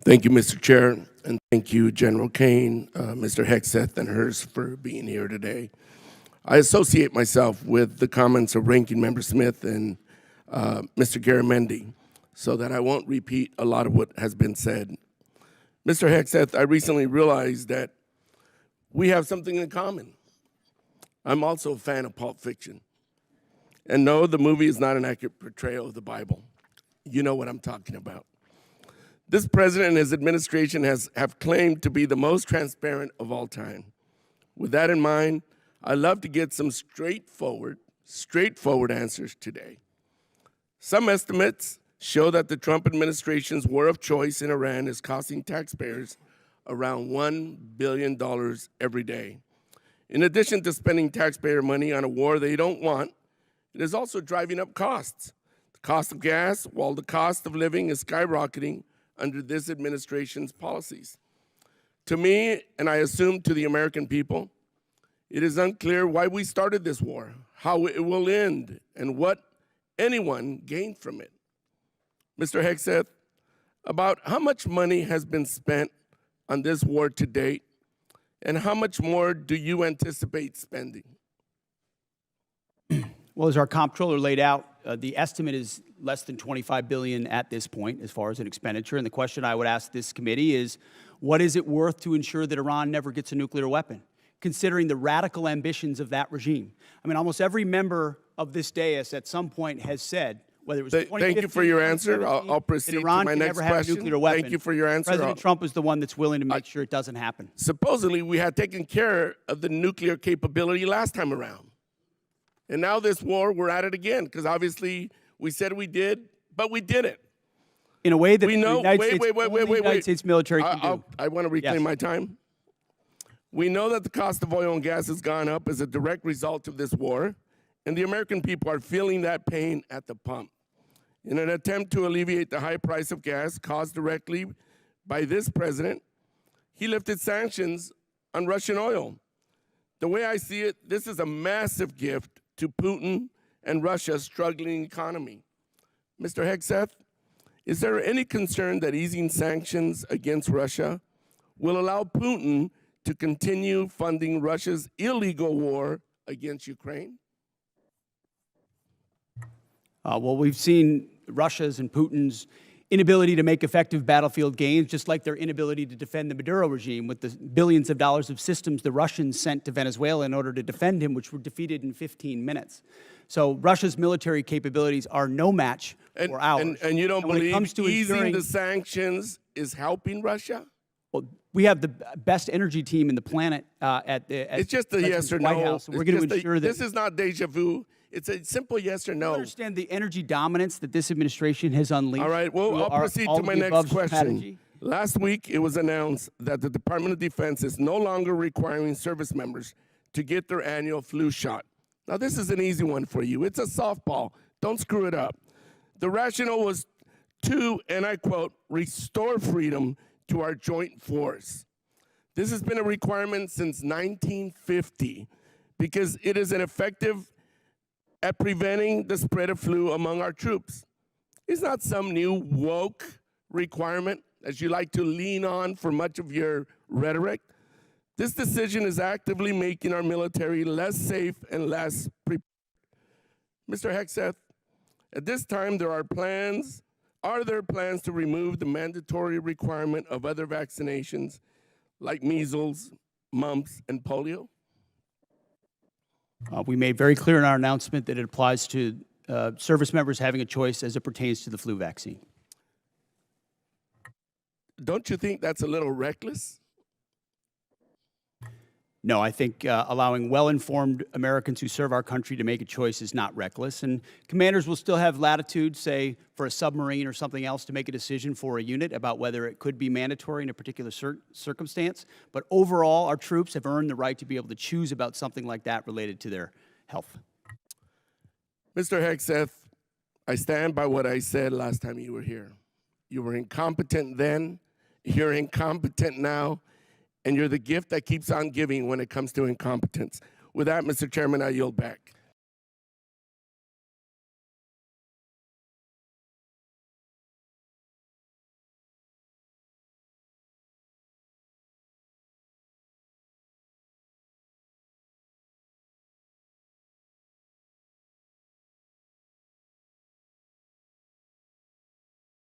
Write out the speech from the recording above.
Thank you, Mr. Chair, and thank you, General Kane, Mr. Hegseth, and hers for being here today. I associate myself with the comments of Ranking Member Smith and Mr. Garamendi, so that I won't repeat a lot of what has been said. Mr. Hegseth, I recently realized that we have something in common. I'm also a fan of Pulp Fiction. And no, the movie is not an accurate portrayal of the Bible. You know what I'm talking about. This president and his administration have claimed to be the most transparent of all time. With that in mind, I'd love to get some straightforward answers today. Some estimates show that the Trump administration's war of choice in Iran is costing taxpayers around $1 billion every day. In addition to spending taxpayer money on a war they don't want, it is also driving up costs. The cost of gas, while the cost of living is skyrocketing under this administration's policies. To me, and I assume to the American people, it is unclear why we started this war, how it will end, and what anyone gained from it. Mr. Hegseth, about how much money has been spent on this war to date, and how much more do you anticipate spending? Well, as our comptroller laid out, the estimate is less than $25 billion at this point as far as an expenditure. And the question I would ask this committee is, what is it worth to ensure that Iran never gets a nuclear weapon, considering the radical ambitions of that regime? I mean, almost every member of this dais at some point has said, whether it was 2015, thank you for your answer. I'll proceed to my next question. Thank you for your answer. President Trump is the one that's willing to make sure it doesn't happen. Supposedly, we had taken care of the nuclear capability last time around. And now this war, we're at it again, because obviously we said we did, but we didn't. In a way that we know, the United States military can do. I want to reclaim my time. We know that the cost of oil and gas has gone up as a direct result of this war, and the American people are feeling that pain at the pump. In an attempt to alleviate the high price of gas caused directly by this president, he lifted sanctions on Russian oil. The way I see it, this is a massive gift to Putin and Russia's struggling economy. Mr. Hegseth, is there any concern that easing sanctions against Russia will allow Putin to continue funding Russia's illegal war against Ukraine? Well, we've seen Russia's and Putin's inability to make effective battlefield gains, just like their inability to defend the Maduro regime with the billions of dollars of systems the Russians sent to Venezuela in order to defend him, which were defeated in 15 minutes. So Russia's military capabilities are no match for ours. And you don't believe easing the sanctions is helping Russia? Well, we have the best energy team in the planet it's just a yes or no. House. We're going to ensure that this is not deja vu. It's a simple yes or no. I understand the energy dominance that this administration has unleashed. All right, well, I'll proceed to my next question. Strategy. Last week, it was announced that the Department of Defense is no longer requiring service members to get their annual flu shot. Now, this is an easy one for you. It's a softball. Don't screw it up. The rationale was to, and I quote, restore freedom to our joint force. This has been a requirement since 1950 because it is an effective at preventing the spread of flu among our troops. It's not some new woke requirement, as you like to lean on for much of your rhetoric. This decision is actively making our military less safe and less prepared. Mr. Hegseth, at this time, are there plans to remove the mandatory requirement of other vaccinations like measles, mumps, and polio? We made very clear in our announcement that it applies to service members having a choice as it pertains to the flu vaccine. Don't you think that's a little reckless? No, I think allowing well-informed Americans who serve our country to make a choice is not reckless. And commanders will still have latitude, say, for a submarine or something else to make a decision for a unit about whether it could be mandatory in a particular circumstance. But overall, our troops have earned the right to be able to choose about something like that related to their health. Mr. Hegseth, I stand by what I said last time you were here. You were incompetent then, you're incompetent now, and you're the gift that keeps on giving when it comes to incompetence. With that, Mr. Chairman, I yield back.